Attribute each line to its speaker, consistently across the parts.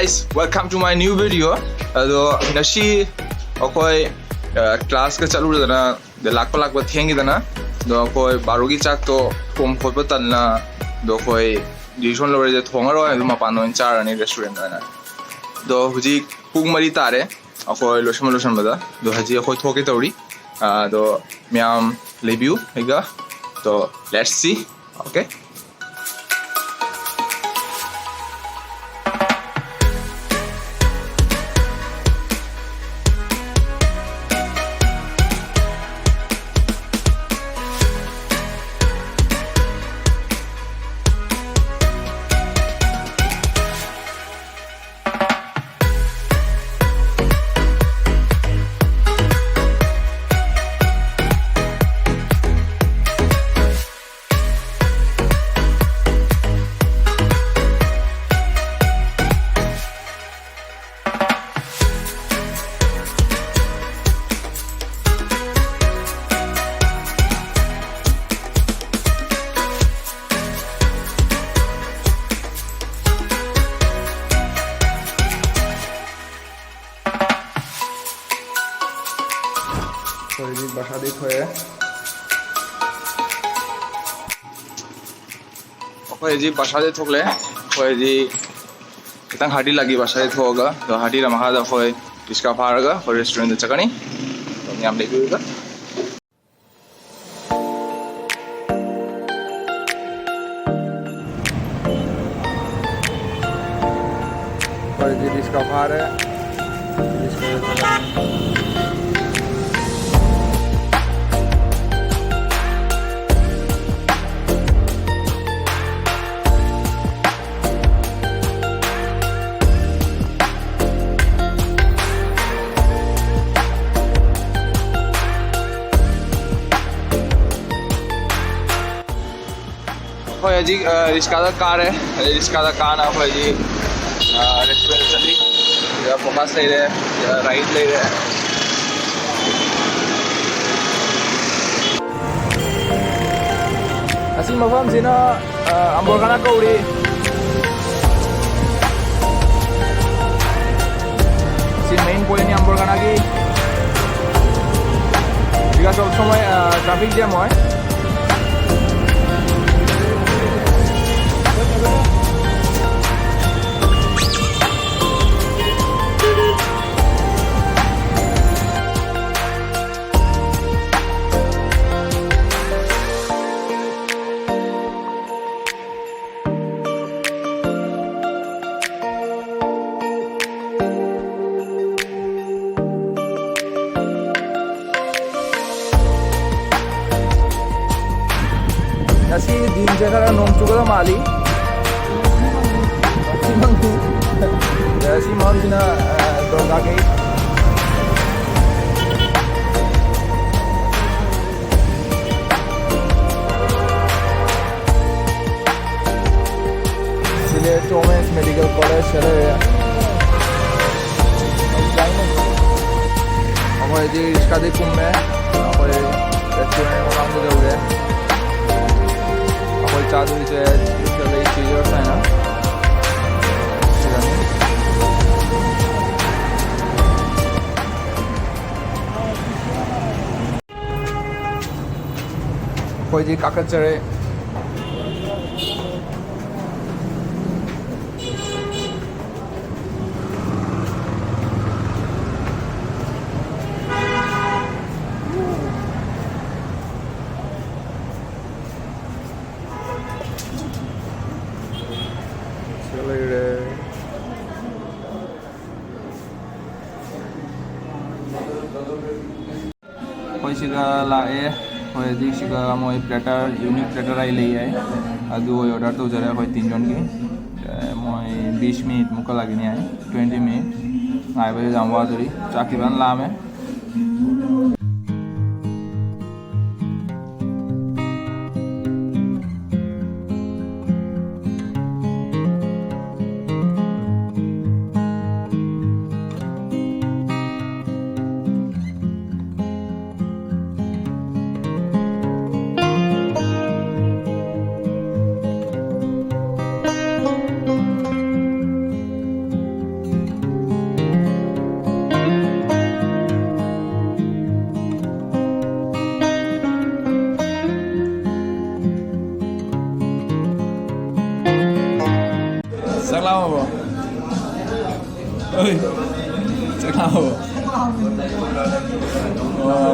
Speaker 1: guys, welcome to my new video. Nashi okoi class ka chalu dana de lakpa thengi dana do koi barugi chak to pom khotpa tanna do koi dishon lore je Thongaroi du mapan no char ani restaurant dana do huji pung mari tare akoi losham bada do haji akoi thoke tawri do myam review ega so let's see. Okay. बसा दी थोए okay जी बसा दे थोकले okay जी कितन हाडी लगी बसा दे थोगा तो हाडी रमा हादा okay इसका फारगा और restaurant चकनी तो हम लेगेगा और जी इसका फार है इसका होय जी रिक्शा का कार है रिक्शा का कार ना होय जी रेस्टोरेंट चली या फोकस ले रहे या राइट ले रहे असी मफम सिना अंबोगाना कौड़ी सी मेन पॉइंट नि अंबोगाना की बिकॉज़ सब समय ट्रैफिक जैम হয় Nasi din jagara nong chugada mali si mam sina doga ke sile Thomas medical college chale हमारे जी इसका देखूं मैं हमारे रेस्टोरेंट में काम कर रहे हैं चालू है इसके चीज़ है ना कोई जी काकत चढ़े कोई सिगा लाए कोई जी सिगा मोई प्लेटर यूनिक प्लेटर आई ले आए अदु वो ऑर्डर तो जरा कोई 3 जन की मोई 20 मिनट मुका लगी नहीं आए 20 मिनट आए बजे जामवा दूरी चाकी बन लाम है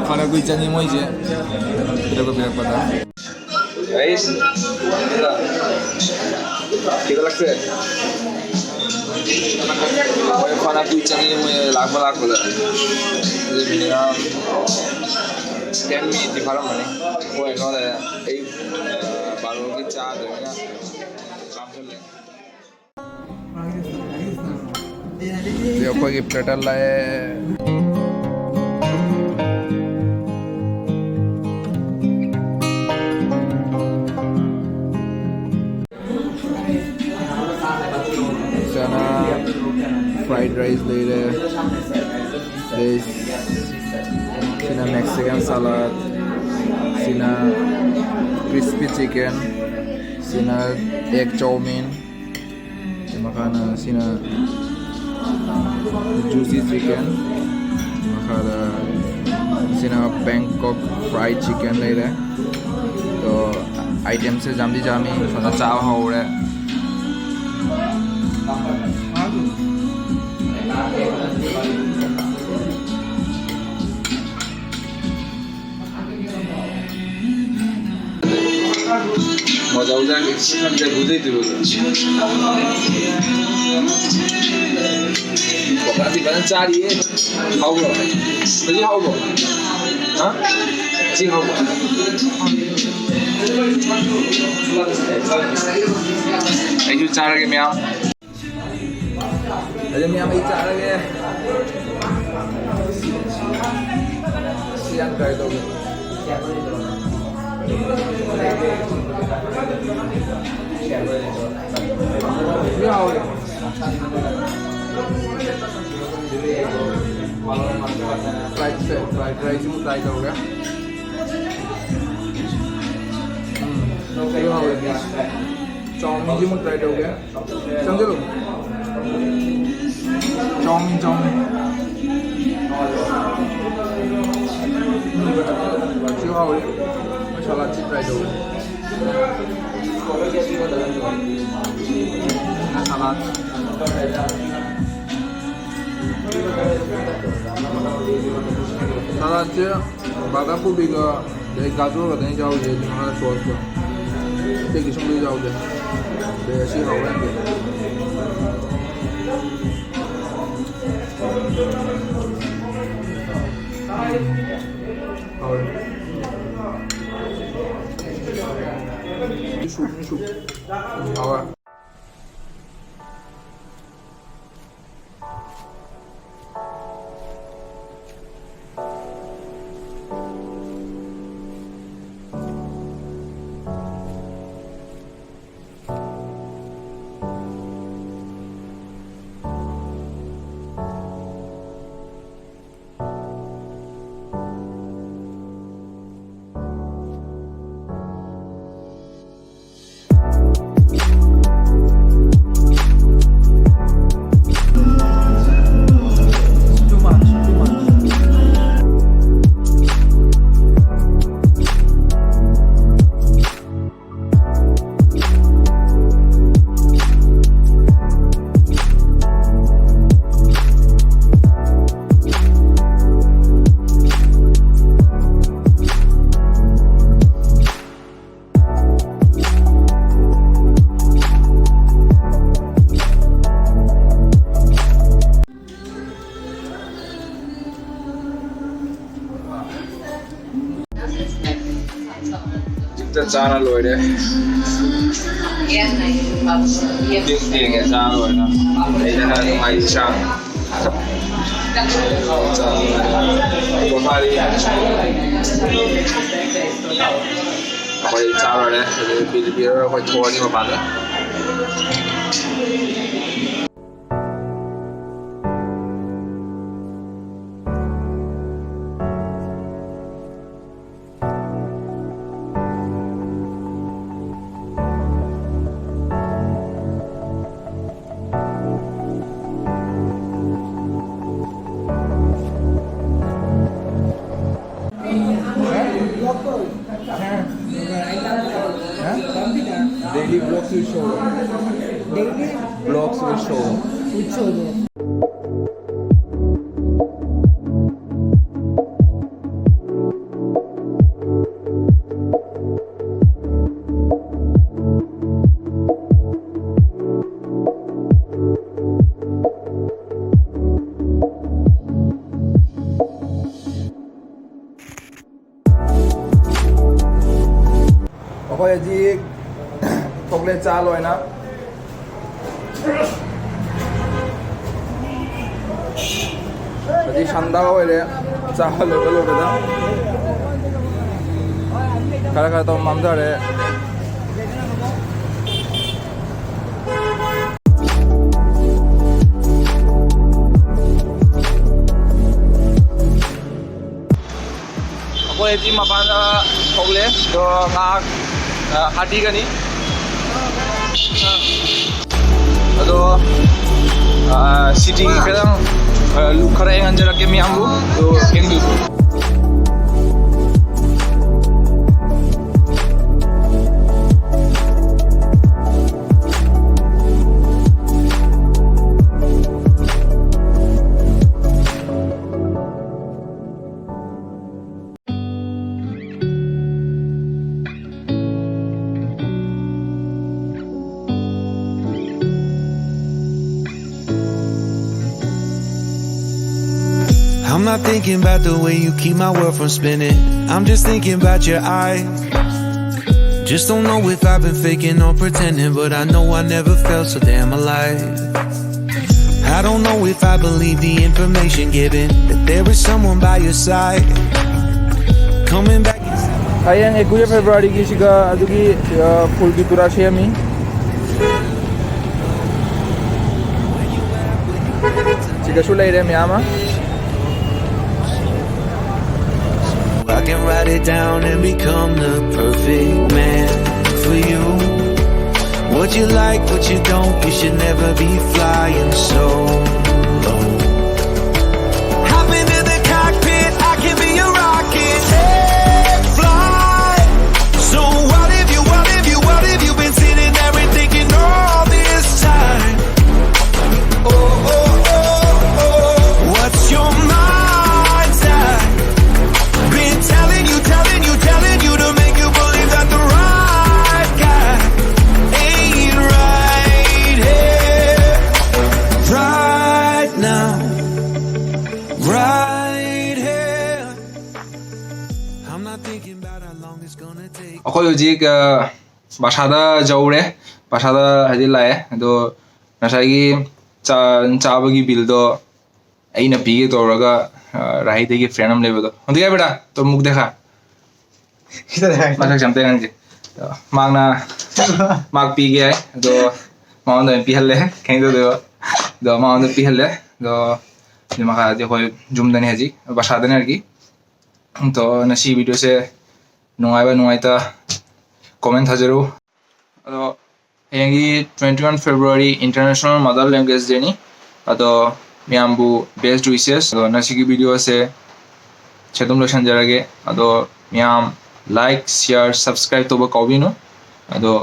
Speaker 1: Kalau gue jangan mau aja, kita berbicara pada. Guys, kita lakukan. Kalau gue jangan mau lakukan dah. Jadi ni kan, scan me di faram mana? Oh, itu ada, baru kita ada ni kan, langsung le. Dia pergi petal lah. Fried rice later. This sina Mexican salad, sina crispy chicken, sina egg chow mein, makana sina juicy chicken, makana sina Bangkok fried chicken later. तो item से जामी जामी सोना चाव हो रहा है मजा उजा के बुझे थे बकाती बना चारी है हाउ लो नहीं हाउ लो हाँ जी हाउ ऐसे चार के म्याम ऐसे म्याम ये चार के सियान कर दो ये हाउ फ्राइड राइस में फ्राई करोगे चाउमीन जी में फ्राइड हो गया समझ लो चाउमीन मसाला जी फ्राइड हो गया सलाद सलाद बादाम को भी गाजर का नहीं जाओगे हमारा सॉस को देखिए सुन ले जाओगे ऐसे हो रहेंगे और और चारा लोय रे tiếng nghe ra rồi đó đấy là ngoài trang có pha đi quay ra rồi đấy bây giờ quay thua đi mà bán nữa Daily vlogs will show. Daily vlogs will show. Which show? Akoy ji thokle cha loi na Jadi sanda hoy le cha lo da Kara to mamda re Akoy ji mapan thokle to ngak hati gani ado city kadang lukhara yang anjara ke miambu to hindu
Speaker 2: I'm not thinking about the way you keep my world from spinning. I'm just thinking about your eyes. Just don't know if I've been faking or pretending, but I know I never felt so damn alive. I don't know if I believe the information given, that there is someone by your side coming back.
Speaker 1: Ayang 21 February ki siga adugi full ki tura shemi siga sulai re miyama
Speaker 2: I can write it down and become the perfect man for you. What you like, what you don't, you should never be flying solo. Hop into the cockpit, I can be a rocket. Hey, fly. So what if you've been sitting there and thinking all this time? Oh, oh, oh, oh. What's your mind's eye? Been telling you to make you believe that the right guy ain't right here, right now, right here. I'm not thinking about how long it's gonna take.
Speaker 1: Akoy ujik basada jaure basada hadi lae do nasagi chabagi bill do aina pige toraga rahi degi friend am lebe do hondi ga beta tor mukh dekha masak jamte ganji magna mag pige ai do maun do pihalle kain do maun do pihalle do dimaka de koy jumdani haji basada ne arki to nasi video se nungai ba nungai ta comment hajaru ado hengi 21 February International Mother Language Day ni ado miambu best wishes ado nasi ki video se chedum lo sanjarage ado miam like share subscribe to ba kobino ado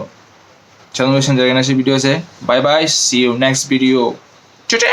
Speaker 1: chedum lo sanjarage nasi video se bye bye see you next video. Chute